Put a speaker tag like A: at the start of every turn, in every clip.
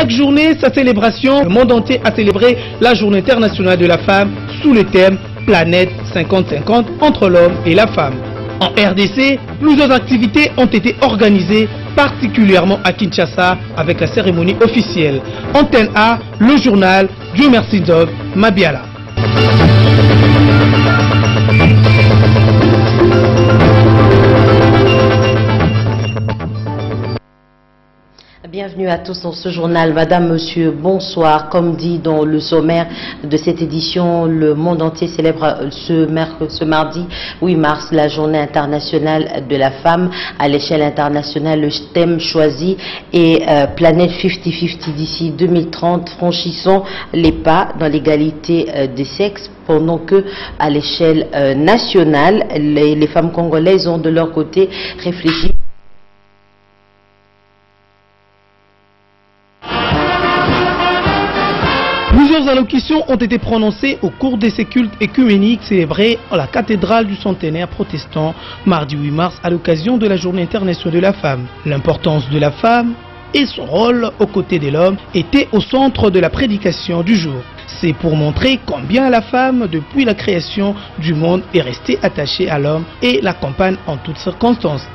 A: chaque journée, sa célébration, le monde entier a célébré la Journée internationale de la femme sous le thème Planète 50-50 entre l'homme et la femme. En RDC, plusieurs activités ont été organisées, particulièrement à Kinshasa, avec la cérémonie officielle. Antenne A, le journal Dieu merci Dog, Mabiala.
B: Bienvenue à tous dans ce journal. Madame, monsieur, bonsoir. Comme dit dans le sommaire de cette édition, le monde entier célèbre ce mardi 8 mars la journée internationale de la femme. À l'échelle internationale, le thème choisi est Planète 50-50 d'ici 2030. Franchissons les pas dans l'égalité des sexes. Pendant que, à l'échelle nationale, les femmes congolaises ont de leur côté réfléchi.
A: Plusieurs allocutions ont été prononcées au cours de ces cultes écuméniques célébrés à la cathédrale du centenaire protestant mardi 8 mars à l'occasion de la journée internationale de la femme. L'importance de la femme et son rôle aux côtés de l'homme étaient au centre de la prédication du jour. C'est pour montrer combien la femme, depuis la création du monde, est restée attachée à l'homme et l'accompagne en toutes circonstances.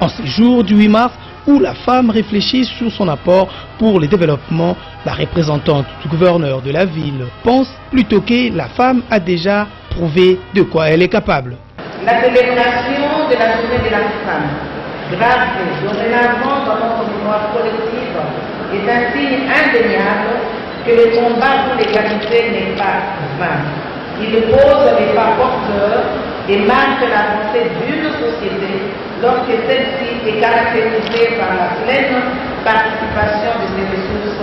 A: En ce jour du 8 mars, où la femme réfléchit sur son apport pour le développement, la représentante du gouverneur de la ville pense plutôt que la femme a déjà prouvé de quoi elle est capable.
C: La célébration de la journée de la femme, grave dorénavant dans notre mémoire collective, est un signe indéniable que le combat pour l'égalité n'est pas vain. Il pose les pas porteurs et marque l'avancée d'une société lorsque celle-ci est caractérisée par la pleine participation de ses ressources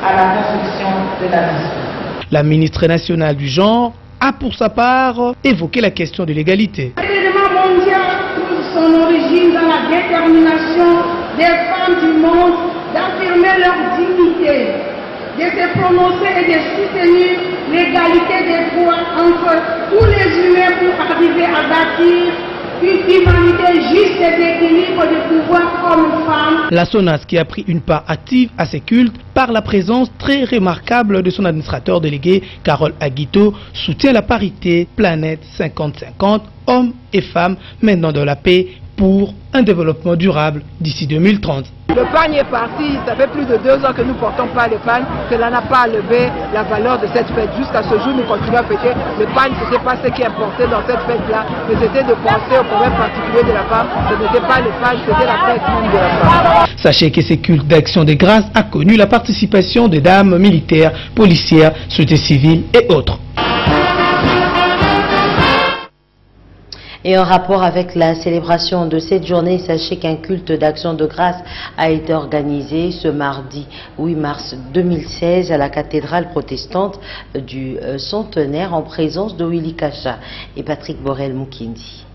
C: à la construction de la nation.
A: La ministre nationale du genre a pour sa part évoqué la question de l'égalité.
D: L'événement mondial trouve son origine dans la détermination des femmes du monde d'affirmer leur dignité, de se prononcer et de soutenir l'égalité des droits entre tous les humains pour arriver à bâtir une humanité juste et d'équilibre de pouvoir homme-femme.
A: La SONAS, qui a pris une part active à ces cultes par la présence très remarquable de son administrateur délégué, Carole Aguito, soutient la parité Planète 50-50, hommes et femmes, maintenant dans la paix, pour un développement durable d'ici 2030.
E: Le PAN est parti, ça fait plus de 2 ans que nous ne portons pas le PAN, cela n'a pas levé la valeur de cette fête. Jusqu'à ce jour, nous continuons à fêter. Le PAN, ce n'était pas ce qui importait dans cette fête-là, mais c'était de penser au problème particulier de la femme. Ce n'était pas le PAN, c'était la fête même de la femme.
A: Sachez que ces cultes d'action de grâce a connu la participation des dames militaires, policières, société civile et autres.
B: Et en rapport avec la célébration de cette journée, sachez qu'un culte d'action de grâce a été organisé ce mardi 8 mars 2016 à la cathédrale protestante du centenaire en présence de Willy Kacha et Patrick Borel-Moukindi.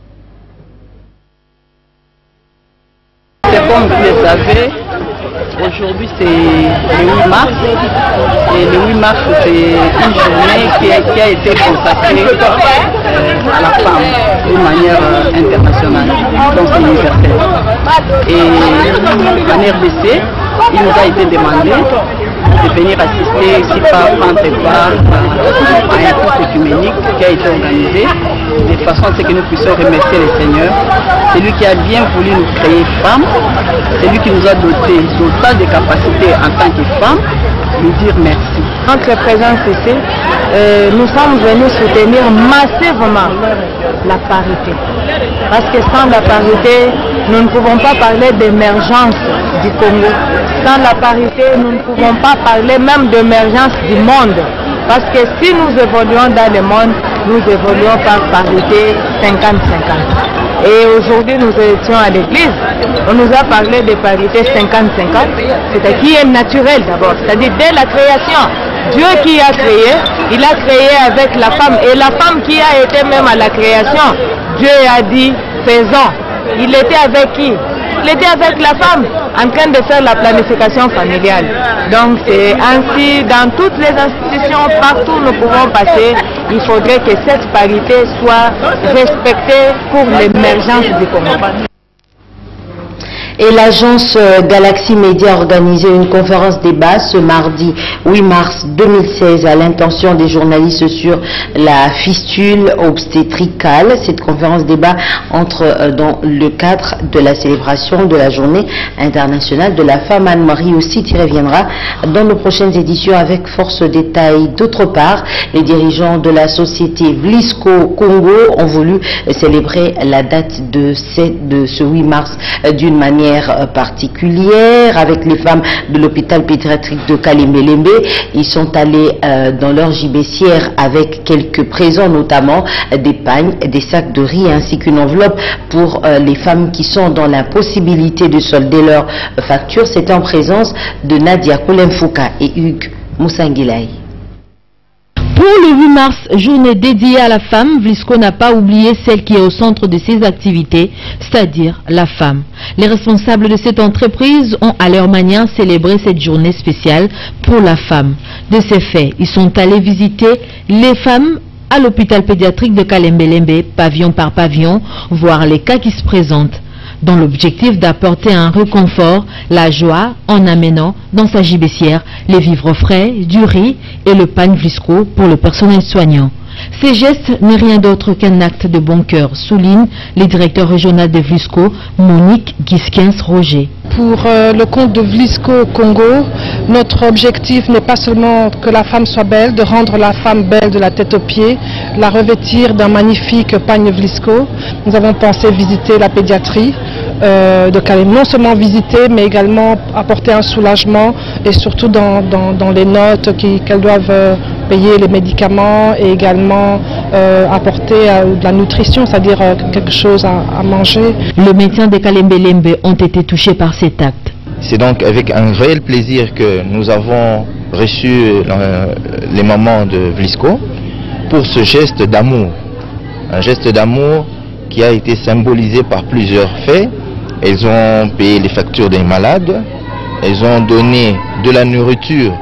F: Comme vous le savez, aujourd'hui c'est le 8 mars et le 8 mars c'est une journée qui a été consacrée à la femme d'une manière internationale, donc universelle. Et en RDC, il nous a été demandé de venir assister ici par prendre part à un culte œcuménique qui a été organisé de façon à ce que nous puissions remercier le Seigneur. C'est lui qui a bien voulu nous créer femmes, c'est lui qui nous a doté d'autant de capacités en tant que femmes, nous dire merci.
G: Notre présence ici, nous sommes venus soutenir massivement la parité. Parce que sans la parité, nous ne pouvons pas parler d'émergence du Congo. Sans la parité, nous ne pouvons pas parler même d'émergence du monde. Parce que si nous évoluons dans le monde, nous évoluons par parité 50-50. Et aujourd'hui, nous étions à l'église, on nous a parlé de parité 50-50, c'est qui est naturel d'abord, c'est-à-dire dès la création. Dieu qui a créé, il a créé avec la femme, et la femme qui a été même à la création, Dieu a dit, faisons. Il était avec qui? Il était avec la femme, en train de faire la planification familiale. Donc c'est ainsi, dans toutes les institutions, partout où nous pouvons passer, il faudrait que cette parité soit respectée pour l'émergence du Congo.
B: Et l'agence Galaxy Media a organisé une conférence débat ce mardi 8 mars 2016 à l'intention des journalistes sur la fistule obstétricale. Cette conférence débat entre dans le cadre de la célébration de la Journée internationale de la femme. Anne-Marie aussi y reviendra dans nos prochaines éditions avec force détail. D'autre part, les dirigeants de la société Vlisco Congo ont voulu célébrer la date de ce 8 mars d'une manière particulière avec les femmes de l'hôpital pédiatrique de Kalembe-Lembe. Ils sont allés dans leur gibecière avec quelques présents, notamment des pagnes, des sacs de riz ainsi qu'une enveloppe pour les femmes qui sont dans l'impossibilité de solder leurs factures. C'était en présence de Nadia Kolemfouka et Hugues Moussanguilaï.
H: Pour le 8 mars, journée dédiée à la femme, Vlisco n'a pas oublié celle qui est au centre de ses activités, c'est-à-dire la femme. Les responsables de cette entreprise ont à leur manière célébré cette journée spéciale pour la femme. De ces faits, ils sont allés visiter les femmes à l'hôpital pédiatrique de Kalembe-Lembe, pavillon par pavillon, voir les cas qui se présentent, dans l'objectif d'apporter un réconfort, la joie en amenant dans sa gibecière les vivres frais, du riz et le pain Vlisco pour le personnel soignant. Ces gestes n'est rien d'autre qu'un acte de bon cœur, souligne le directeur régional de Vlisco, Monique Giskens-Roger.
I: Pour le compte de Vlisco Congo, notre objectif n'est pas seulement que la femme soit belle, de rendre la femme belle de la tête aux pieds, la revêtir d'un magnifique pagne Vlisco. Nous avons pensé visiter la pédiatrie de Kalem, non seulement visiter, mais également apporter un soulagement et surtout dans les notes qu'elles doivent payer les médicaments et également apporter de la nutrition, c'est-à-dire quelque chose à manger.
H: Les médecins de Kalembe-Lembe ont été touchés par cet acte.
J: C'est donc avec un réel plaisir que nous avons reçu les mamans de Vlisco pour ce geste d'amour. Un geste d'amour qui a été symbolisé par plusieurs faits. Elles ont payé les factures des malades, elles ont donné de la nourriture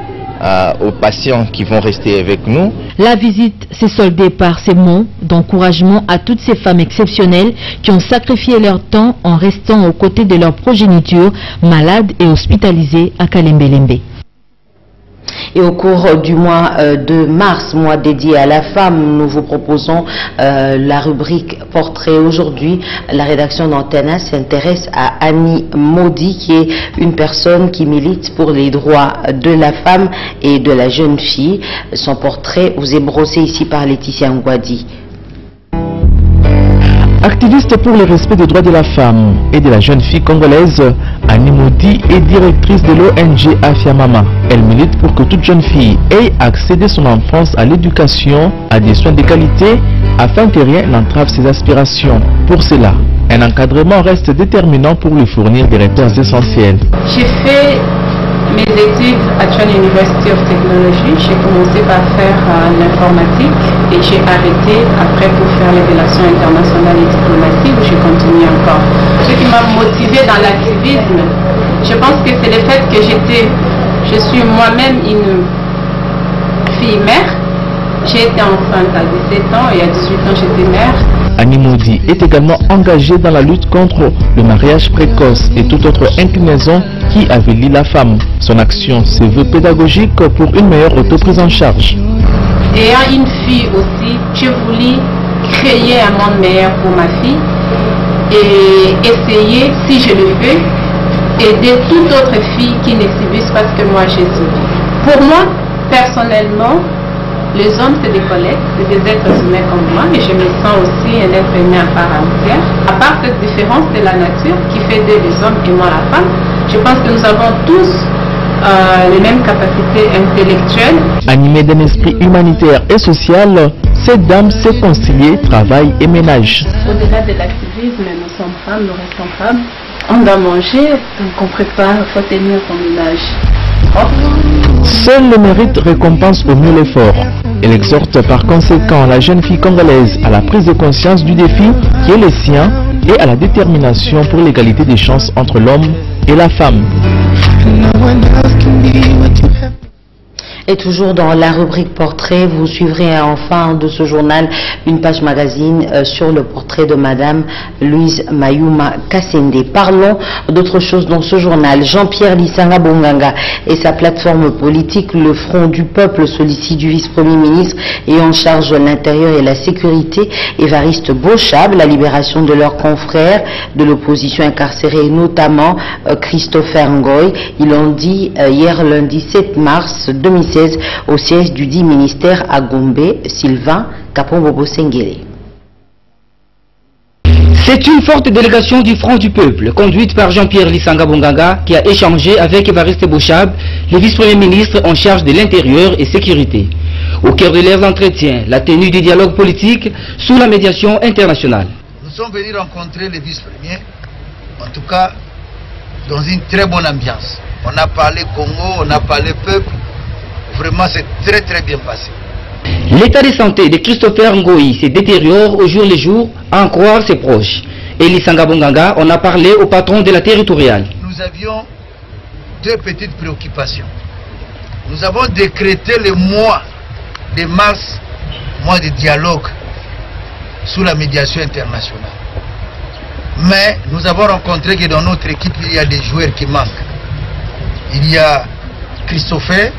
J: aux patients qui vont rester avec nous.
H: La visite s'est soldée par ces mots d'encouragement à toutes ces femmes exceptionnelles qui ont sacrifié leur temps en restant aux côtés de leur progéniture malades et hospitalisées à Kalembe-Lembe.
B: Et au cours du mois de mars, mois dédié à la femme, nous vous proposons la rubrique Portrait. Aujourd'hui, la rédaction d'Antena s'intéresse à Annie Maudit, qui est une personne qui milite pour les droits de la femme et de la jeune fille. Son portrait vous est brossé ici par Laetitia Ngwadi.
K: Activiste pour le respect des droits de la femme et de la jeune fille congolaise, Annie Maudit est directrice de l'ONG Afiamama. Elle milite pour que toute jeune fille ait accès dès son enfance à l'éducation, à des soins de qualité, afin que rien n'entrave ses aspirations. Pour cela, un encadrement reste déterminant pour lui fournir des repères essentiels.
L: J'ai fait mes études à Tshwane University of Technology. J'ai commencé par faire l'informatique et j'ai arrêté après pour faire les relations internationales et diplomatiques où j'ai continué encore. Ce qui m'a motivée dans l'activisme, je pense que c'est le fait que je suis moi-même une fille mère. J'ai été enceinte à 17 ans et à 18 ans j'étais mère.
K: Annie Maudit est également engagée dans la lutte contre le mariage précoce et toute autre inclinaison qui avilit la femme. Son action se veut pédagogique pour une meilleure autoprise en charge.
L: Ayant une fille aussi, j'ai voulu créer un monde meilleur pour ma fille et essayer, si je le fais, aider toute autre fille qui ne subisse pas ce que moi j'ai subi. Pour moi, personnellement, les hommes, c'est des collègues, c'est des êtres humains comme moi, mais je me sens aussi un être humain à part entière. À part cette différence de la nature qui fait d'eux les hommes et moi la femme, je pense que nous avons tous les mêmes capacités intellectuelles.
K: Animée d'un esprit humanitaire et social, cette dame sait concilier travail et ménage.
L: Au-delà de l'activisme, nous sommes femmes, nous restons femmes. On doit manger, donc on prépare, il faut tenir son ménage.
K: Seul le mérite récompense au mieux l'effort. Elle exhorte par conséquent la jeune fille congolaise à la prise de conscience du défi qui est le sien et à la détermination pour l'égalité des chances entre l'homme et la femme.
B: Et toujours dans la rubrique portrait, vous suivrez en fin de ce journal une page magazine sur le portrait de Madame Louise Mayuma Kassende. Parlons d'autre chose dans ce journal. Jean-Pierre Lisanga Bonganga et sa plateforme politique, le Front du Peuple, sollicite du vice-premier ministre et en charge de l'Intérieur et la Sécurité, Évariste Bochab, la libération de leurs confrères de l'opposition incarcérés, notamment Christopher Ngoy. Ils l'ont dit hier lundi 7 mars 2016 au siège du dit ministère à Gombe. Sylvain Kapombobo Sengele.
M: C'est une forte délégation du Front du Peuple, conduite par Jean-Pierre Lisanga Bonganga, qui a échangé avec Évariste Bochab, le vice-premier ministre en charge de l'Intérieur et Sécurité. Au cœur de leurs entretiens, la tenue du dialogue politique sous la médiation internationale.
N: Nous sommes venus rencontrer le vice-premier, en tout cas dans une très bonne ambiance. On a parlé Congo, on a parlé peuple, vraiment c'est très bien passé.
M: L'état de santé de Christopher Ngoy se détériore au jour le jour, à en croire ses proches. Et Lisanga Bonganga, on a parlé au patron de la territoriale.
N: Nous avions deux petites préoccupations. Nous avons décrété le mois de mars, mois de dialogue sous la médiation internationale. Mais nous avons rencontré que dans notre équipe, il y a des joueurs qui manquent. Il y a Christopher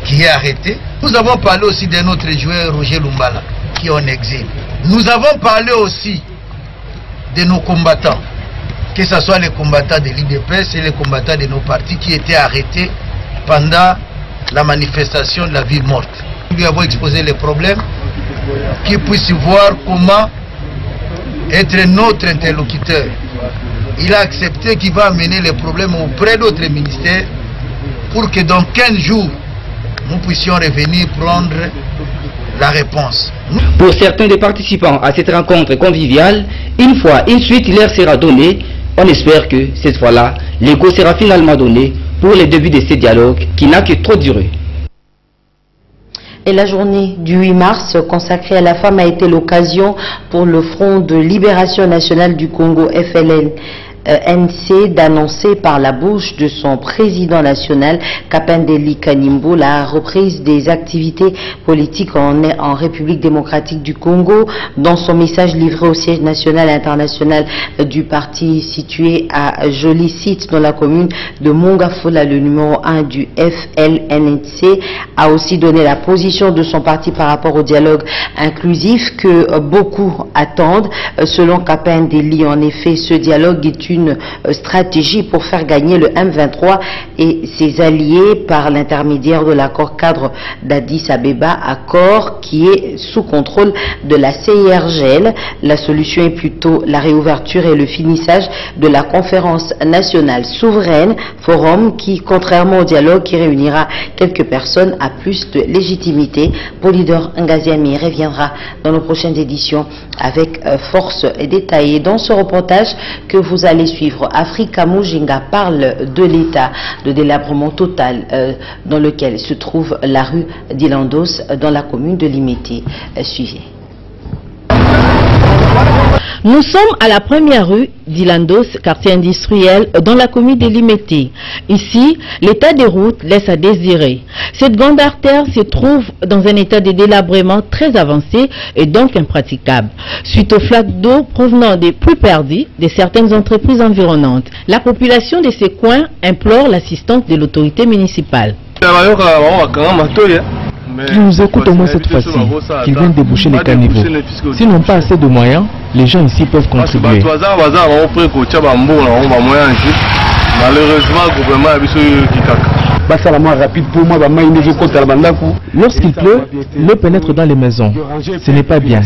N: qui est arrêté. Nous avons parlé aussi de notre joueur Roger Lumbala qui est en exil. Nous avons parlé aussi de nos combattants, que ce soit les combattants de l'IDPS et les combattants de nos partis qui étaient arrêtés pendant la manifestation de la ville morte. Nous lui avons exposé les problèmes, qu'il puisse voir comment être notre interlocuteur. Il a accepté qu'il va amener les problèmes auprès d'autres ministères pour que dans 15 jours, nous puissions revenir prendre la réponse.
M: Pour certains des participants à cette rencontre conviviale, une suite leur sera donnée. On espère que cette fois-là, l'égo sera finalement donné pour le début de ce dialogue qui n'a que trop duré.
B: Et la journée du 8 mars consacrée à la femme a été l'occasion pour le Front de Libération Nationale du Congo, FLN-NC, d'annoncer par la bouche de son président national, Kapendeli Kanimbo, la reprise des activités politiques en République démocratique du Congo. Dans son message livré au siège national et international du parti situé à Joli Site dans la commune de Mongafola, le numéro 1 du FLNC a aussi donné la position de son parti par rapport au dialogue inclusif que beaucoup attendent. Selon Kapendeli, en effet, ce dialogue est une stratégie pour faire gagner le M23 et ses alliés par l'intermédiaire de l'accord cadre d'Addis Abeba, accord qui est sous contrôle de la CIRGL. La solution est plutôt la réouverture et le finissage de la conférence nationale souveraine, forum qui, contrairement au dialogue qui réunira quelques personnes, a plus de légitimité. Polydor Ngaziami reviendra dans nos prochaines éditions avec force et détaillée. Dans ce reportage que vous allez suivre, Africa Mujinga parle de l'état de délabrement total dans lequel se trouve la rue d'Ilandos dans la commune de Limete. Suivez.
H: Nous sommes à la première rue d'Ilandos, quartier industriel, dans la commune de Limete. Ici, l'état des routes laisse à désirer. Cette grande artère se trouve dans un état de délabrement très avancé et donc impraticable, suite aux flaques d'eau provenant des pluies perdues de certaines entreprises environnantes. La population de ces coins implore l'assistance de l'autorité municipale.
K: Qu'ils nous écoutent au moins cette fois-ci, qu'ils viennent déboucher les caniveaux. S'ils n'ont pas assez de moyens, les gens ici peuvent contribuer. Lorsqu'il pleut, l'eau pénètre dans les maisons. Ce n'est pas bien.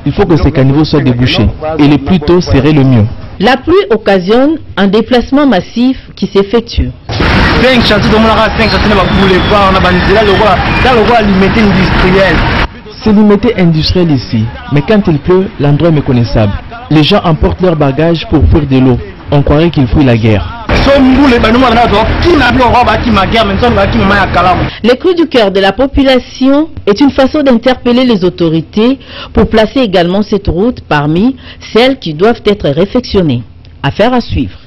K: Il faut que ces caniveaux soient débouchés. Et le plus tôt serait le mieux.
H: La pluie occasionne un déplacement massif qui s'effectue.
K: C'est limité industriel ici, mais quand il pleut, l'endroit est méconnaissable. Les gens emportent leurs bagages pour fuir de l'eau. On croirait qu'ils fuient la guerre.
H: Le cri du cœur de la population est une façon d'interpeller les autorités pour placer également cette route parmi celles qui doivent être réfectionnées. Affaire à suivre.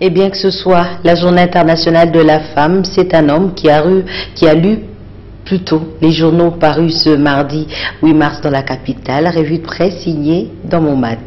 B: Et bien que ce soit la journée internationale de la femme, c'est un homme qui a lu plutôt les journaux parus ce mardi 8 mars dans la capitale. Revue de presse signée dans mon mat.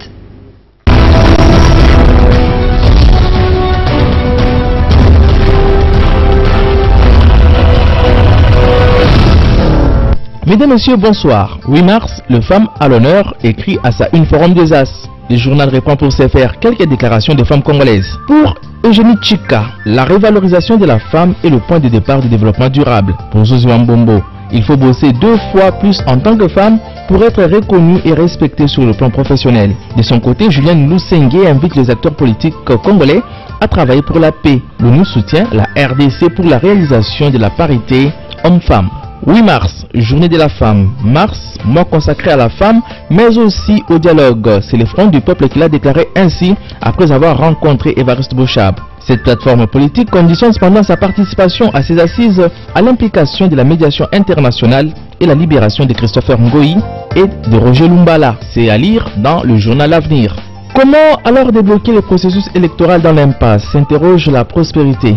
K: Mesdames, Messieurs, bonsoir. 8 mars, le Femme à l'honneur écrit à sa une forum des As. Le journal répond pour se faire quelques déclarations des femmes congolaises. Pour Eugénie Chika, la révalorisation de la femme est le point de départ du développement durable. Pour Zozo Mbombo, il faut bosser 2 fois plus en tant que femme pour être reconnue et respectée sur le plan professionnel. De son côté, Julien Lusenge invite les acteurs politiques congolais à travailler pour la paix. L'ONU soutient la RDC pour la réalisation de la parité homme-femme. 8 mars, journée de la femme. Mars, mois consacré à la femme, mais aussi au dialogue. C'est le Front du peuple qui l'a déclaré ainsi après avoir rencontré Évariste Bochab. Cette plateforme politique conditionne cependant sa participation à ces assises à l'implication de la médiation internationale et la libération de Christopher Ngoï et de Roger Lumbala. C'est à lire dans le journal L'Avenir. Comment alors débloquer le processus électoral dans l'impasse, s'interroge la prospérité.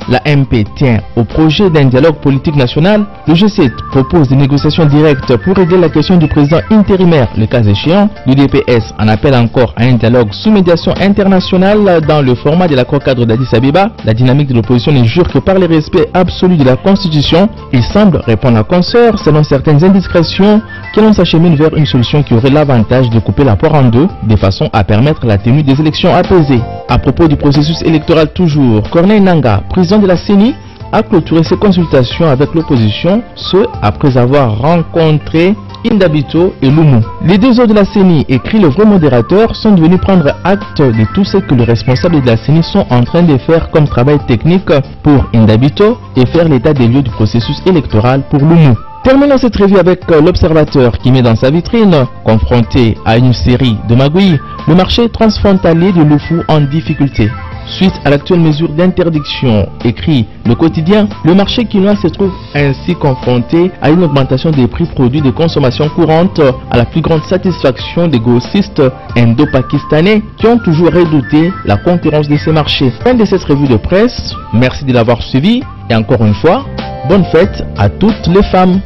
K: La MP tient au projet d'un dialogue politique national. Le G7 propose des négociations directes pour régler la question du président intérimaire, le cas échéant. L'UDPS en appelle encore à un dialogue sous médiation internationale dans le format de l'accord cadre d'Addis Abeba. La dynamique de l'opposition ne jure que par le respect absolu de la Constitution. Il semble répondre à consort, selon certaines indiscrétions, que l'on s'achemine vers une solution qui aurait l'avantage de couper la poire en deux, de façon à permettre la tenue des élections apaisées. À propos du processus électoral toujours, Corneille Nangaa, président de la CENI, a clôturé ses consultations avec l'opposition, ce après avoir rencontré Indabito et Lumu. Les 2 autres de la CENI, écrit le vrai modérateur, sont devenus prendre acte de tout ce que les responsables de la CENI sont en train de faire comme travail technique pour Indabito et faire l'état des lieux du processus électoral pour Lumu. Terminons cette revue avec l'observateur qui met dans sa vitrine, confronté à une série de magouilles, le marché transfrontalier de Lufu en difficulté. Suite à l'actuelle mesure d'interdiction, écrit le quotidien, le marché quinois se trouve ainsi confronté à une augmentation des prix produits de consommation courante à la plus grande satisfaction des grossistes indo-pakistanais qui ont toujours redouté la concurrence de ces marchés. Fin de cette revue de presse, merci de l'avoir suivi et encore une fois, bonne fête à toutes les femmes.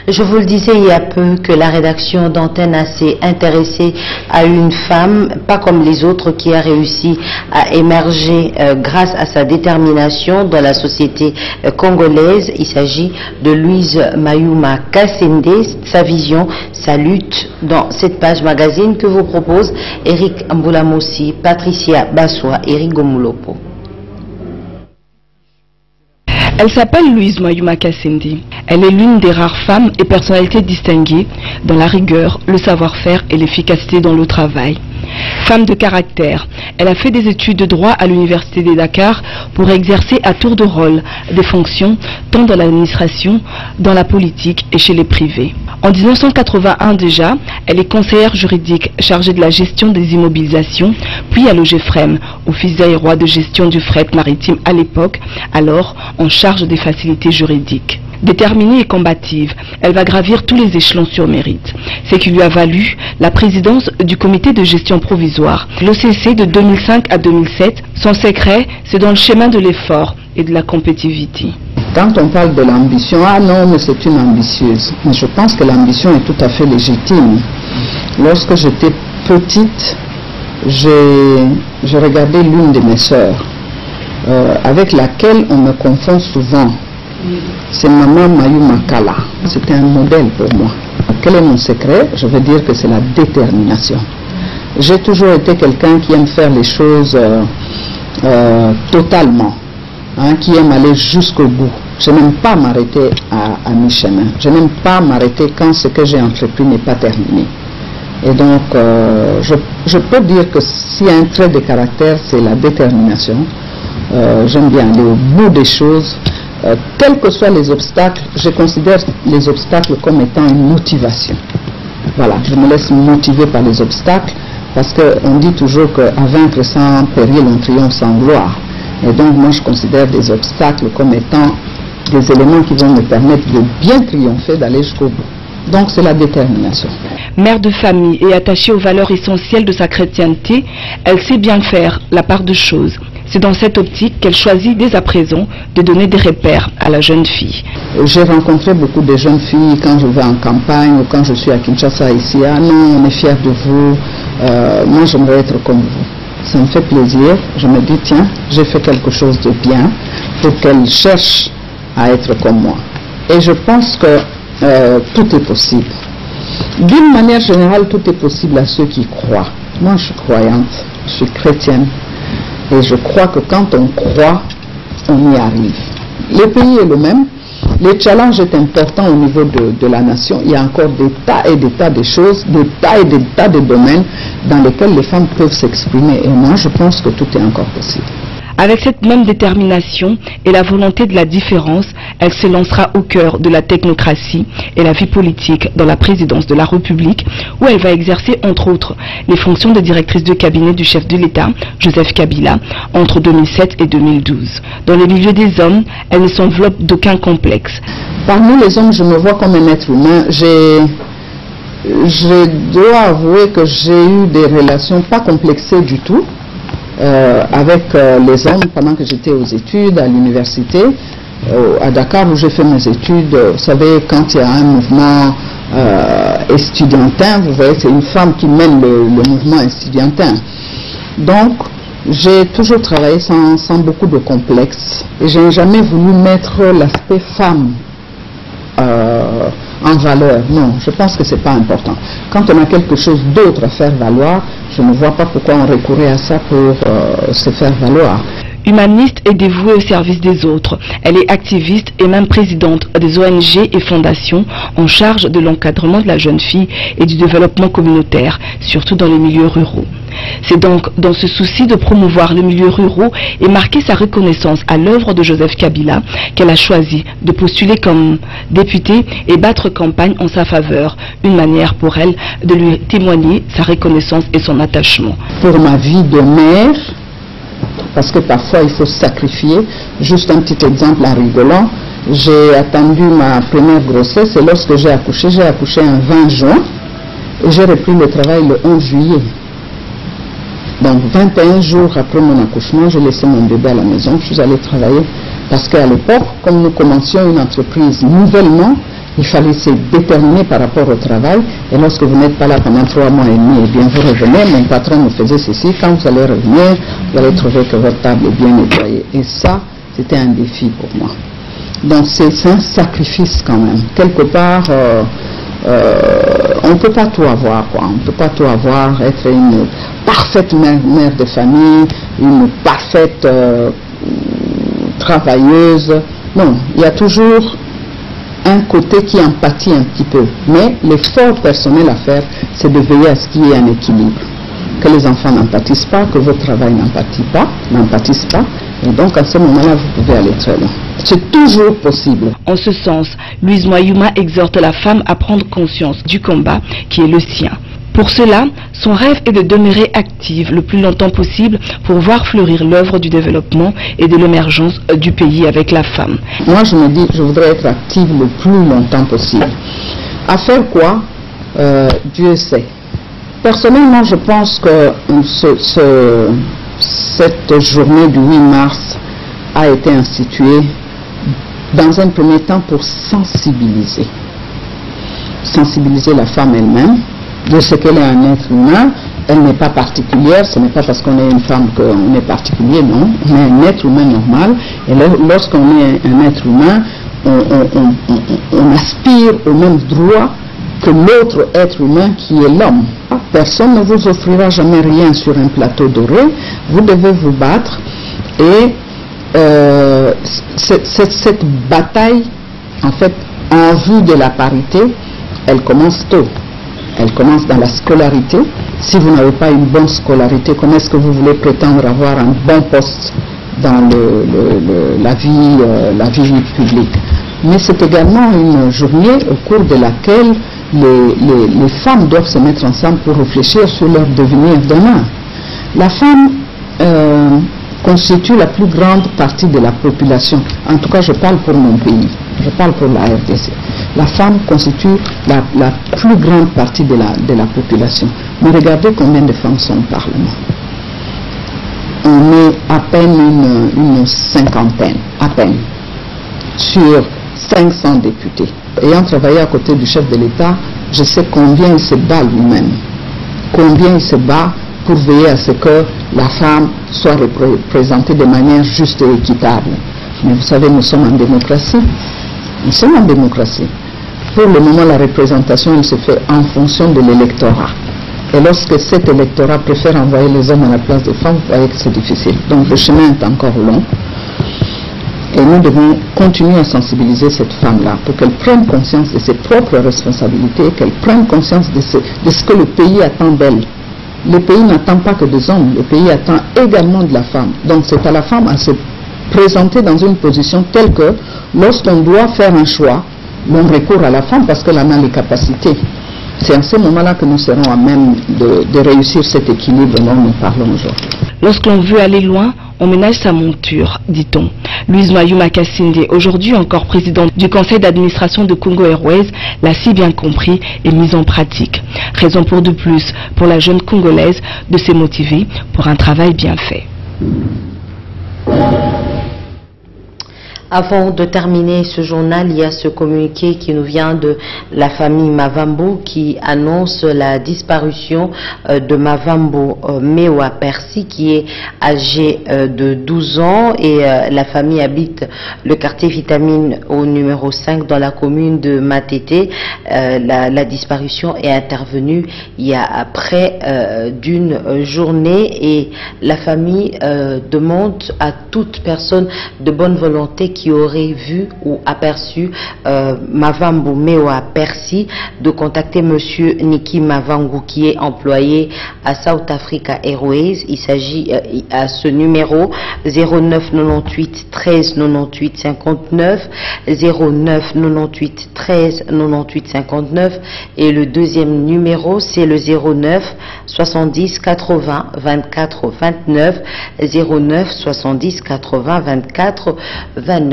B: Je vous le disais il y a peu que la rédaction d'Antenne s'est intéressée à une femme, pas comme les autres, qui a réussi à émerger grâce à sa détermination dans la société congolaise. Il s'agit de Louise Mayuma Kassende, sa vision, sa lutte dans cette page magazine que vous propose Eric Mboulamossi, Patricia Bassoa et Eric Gomulopo.
O: Elle s'appelle Louise Mayuma Kassende. Elle est l'une des rares femmes et personnalités distinguées dans la rigueur, le savoir-faire et l'efficacité dans le travail. Femme de caractère, elle a fait des études de droit à l'université de Dakar pour exercer à tour de rôle des fonctions tant dans l'administration, dans la politique et chez les privés. En 1981 déjà, elle est conseillère juridique chargée de la gestion des immobilisations, puis à l'OGEFREM, Office aérois de gestion du fret maritime à l'époque, alors en charge des facilités juridiques. Déterminée et combative, elle va gravir tous les échelons sur mérite. Ce qui lui a valu la présidence du comité de gestion provisoire, l'OCC de 2005 à 2007. Son secret, c'est dans le chemin de l'effort et de la compétitivité.
P: Quand on parle de l'ambition, ah non, mais c'est une ambitieuse. Mais je pense que l'ambition est tout à fait légitime. Lorsque j'étais petite, j'ai regardé l'une de mes sœurs, avec laquelle on me confond souvent. C'est Maman Mayuma Kala. C'était un modèle pour moi. Quel est mon secret? Je veux dire que c'est la détermination. J'ai toujours été quelqu'un qui aime faire les choses totalement, qui aime aller jusqu'au bout. Je n'aime pas m'arrêter à mi-chemin. Je n'aime pas m'arrêter quand ce que j'ai entrepris n'est pas terminé. Et donc, je peux dire que s'il y a un trait de caractère, c'est la détermination. J'aime bien aller au bout des choses. Quels que soient les obstacles, je considère les obstacles comme étant une motivation. Voilà, je me laisse motiver par les obstacles parce qu'on dit toujours qu'à vaincre sans péril, on triomphe sans gloire. Et donc moi je considère des obstacles comme étant des éléments qui vont me permettre de bien triompher, d'aller jusqu'au bout. Donc c'est la détermination.
O: Mère de famille et attachée aux valeurs essentielles de sa chrétienté, elle sait bien faire la part de choses. C'est dans cette optique qu'elle choisit dès à présent de donner des repères à la jeune fille.
P: J'ai rencontré beaucoup de jeunes filles quand je vais en campagne ou quand je suis à Kinshasa ici. Ah non, on est fiers de vous, moi j'aimerais être comme vous. Ça me fait plaisir, je me dis tiens, j'ai fait quelque chose de bien pour qu'elles cherchent à être comme moi. Et je pense que tout est possible. D'une manière générale, tout est possible à ceux qui croient. Moi je suis croyante, je suis chrétienne. Et je crois que quand on croit, on y arrive. Le pays est le même. Le challenge est important au niveau de la nation. Il y a encore des tas et des tas de choses, des tas et des tas de domaines dans lesquels les femmes peuvent s'exprimer. Et moi, je pense que tout est encore possible.
O: Avec cette même détermination et la volonté de la différence, elle se lancera au cœur de la technocratie et la vie politique dans la présidence de la République, où elle va exercer entre autres les fonctions de directrice de cabinet du chef de l'État, Joseph Kabila, entre 2007 et 2012. Dans les milieux des hommes, elle ne s'enveloppe d'aucun complexe.
P: Parmi les hommes, je me vois comme un être humain. Je dois avouer que j'ai eu des relations pas complexées du tout. Avec les hommes pendant que j'étais aux études à l'université à Dakar où j'ai fait mes études. Vous savez, quand il y a un mouvement estudiantin, vous voyez, c'est une femme qui mène le mouvement estudiantin. Donc j'ai toujours travaillé sans beaucoup de complexe et je n'ai jamais voulu mettre l'aspect femme en valeur. Non, je pense que c'est pas important. Quand on a quelque chose d'autre à faire valoir, je ne vois pas pourquoi on recourait à ça pour se faire valoir.
O: Humaniste et dévouée au service des autres, elle est activiste et même présidente des ONG et fondations en charge de l'encadrement de la jeune fille et du développement communautaire, surtout dans les milieux ruraux. C'est donc dans ce souci de promouvoir les milieux ruraux et marquer sa reconnaissance à l'œuvre de Joseph Kabila qu'elle a choisi de postuler comme députée et battre campagne en sa faveur, une manière pour elle de lui témoigner sa reconnaissance et son attachement.
P: Pour ma vie de mère, parce que parfois il faut sacrifier, juste un petit exemple en rigolant, j'ai attendu ma première grossesse et lorsque j'ai accouché un 20 juin et j'ai repris le travail le 11 juillet. Donc 21 jours après mon accouchement, j'ai laissé mon bébé à la maison, je suis allée travailler parce qu'à l'époque, comme nous commencions une entreprise nouvellement, il fallait se déterminer par rapport au travail et lorsque vous n'êtes pas là pendant 3 mois et demi, eh bien vous revenez, mon patron me faisait ceci, quand vous allez revenir, vous allez trouver que votre table est bien nettoyée. Et ça, c'était un défi pour moi. Donc c'est un sacrifice quand même. Quelque part, on ne peut pas tout avoir, quoi. On ne peut pas tout avoir, être une parfaite mère de famille, une parfaite travailleuse. Non, il y a toujours un côté qui empathie un petit peu. Mais l'effort personnel à faire, c'est de veiller à ce qu'il y ait un équilibre. Que les enfants n'empathissent pas, que votre travail n'empathisse pas. Et donc à ce moment-là, vous pouvez aller très loin. C'est toujours possible.
O: En ce sens, Louise Mwayuma exhorte la femme à prendre conscience du combat qui est le sien. Pour cela, son rêve est de demeurer active le plus longtemps possible pour voir fleurir l'œuvre du développement et de l'émergence du pays avec la femme.
P: Moi, je me dis que je voudrais être active le plus longtemps possible. À faire quoi? Dieu sait. Personnellement, je pense que cette journée du 8 mars a été instituée dans un premier temps pour sensibiliser la femme elle-même de ce qu'elle est un être humain. Elle n'est pas particulière, ce n'est pas parce qu'on est une femme qu'on est particulier, non. On est un être humain normal et lorsqu'on est un être humain, on aspire au même droit que l'autre être humain qui est l'homme. Personne ne vous offrira jamais rien sur un plateau doré, vous devez vous battre et cette bataille, en fait, en vue de la parité, elle commence tôt. Elle commence dans la scolarité. Si vous n'avez pas une bonne scolarité, comment est-ce que vous voulez prétendre avoir un bon poste dans la vie publique? Mais c'est également une journée au cours de laquelle les femmes doivent se mettre ensemble pour réfléchir sur leur devenir demain. La femme, constituent la plus grande partie de la population. En tout cas, je parle pour mon pays, je parle pour la RDC. La femme constitue la plus grande partie de la population. Mais regardez combien de femmes sont au Parlement. On est à peine une cinquantaine, à peine, sur 500 députés. Ayant travaillé à côté du chef de l'État, je sais combien il se bat lui-même, combien il se bat pour veiller à ce que la femme soit représentée de manière juste et équitable. Mais vous savez, nous sommes en démocratie. Nous sommes en démocratie. Pour le moment, la représentation, elle se fait en fonction de l'électorat. Et lorsque cet électorat préfère envoyer les hommes à la place des femmes, vous voyez que c'est difficile. Donc le chemin est encore long. Et nous devons continuer à sensibiliser cette femme-là pour qu'elle prenne conscience de ses propres responsabilités, qu'elle prenne conscience de ce que le pays attend d'elle. Le pays n'attend pas que des hommes, le pays attend également de la femme. Donc c'est à la femme à se présenter dans une position telle que lorsqu'on doit faire un choix, l'on recourt à la femme parce qu'elle en a les capacités. C'est en ce moment-là que nous serons à même de réussir cet équilibre dont nous parlons aujourd'hui.
O: Lorsqu'on veut aller loin, on ménage sa monture, dit-on. Louise Mayuma Kassinde, aujourd'hui encore présidente du conseil d'administration de Congo Airways, l'a si bien compris et mise en pratique. Raison pour de plus pour la jeune Congolaise de se motiver pour un travail bien fait.
B: Avant de terminer ce journal, il y a ce communiqué qui nous vient de la famille Mavambo qui annonce la disparition de Mavambo Mewa Percy qui est âgé de 12 ans et la famille habite le quartier Vitamine au numéro 5 dans la commune de Matete. La disparition est intervenue il y a près d'une journée et la famille demande à toute personne de bonne volonté qui aurait vu ou aperçu Mavambo Mewa Percy de contacter monsieur Niki Mavangu qui est employé à South Africa Airways. Il s'agit à ce numéro 09 98 13 98 59 09 98 13 98 59 et le deuxième numéro c'est le 09 70 80 24 29 09 70 80 24 29.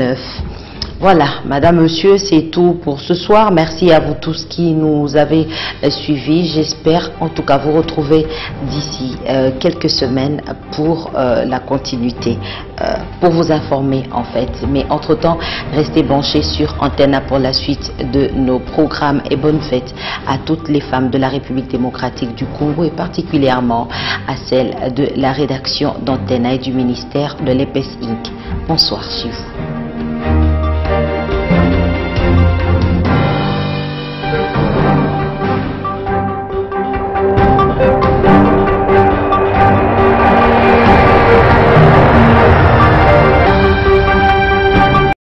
B: Voilà, madame, monsieur, c'est tout pour ce soir. Merci à vous tous qui nous avez suivis. J'espère en tout cas vous retrouver d'ici quelques semaines pour la continuité, pour vous informer en fait. Mais entre-temps, restez branchés sur Antena pour la suite de nos programmes et bonne fête à toutes les femmes de la République démocratique du Congo et particulièrement à celles de la rédaction d'Antena et du ministère de l'EPS Inc. Bonsoir chez vous.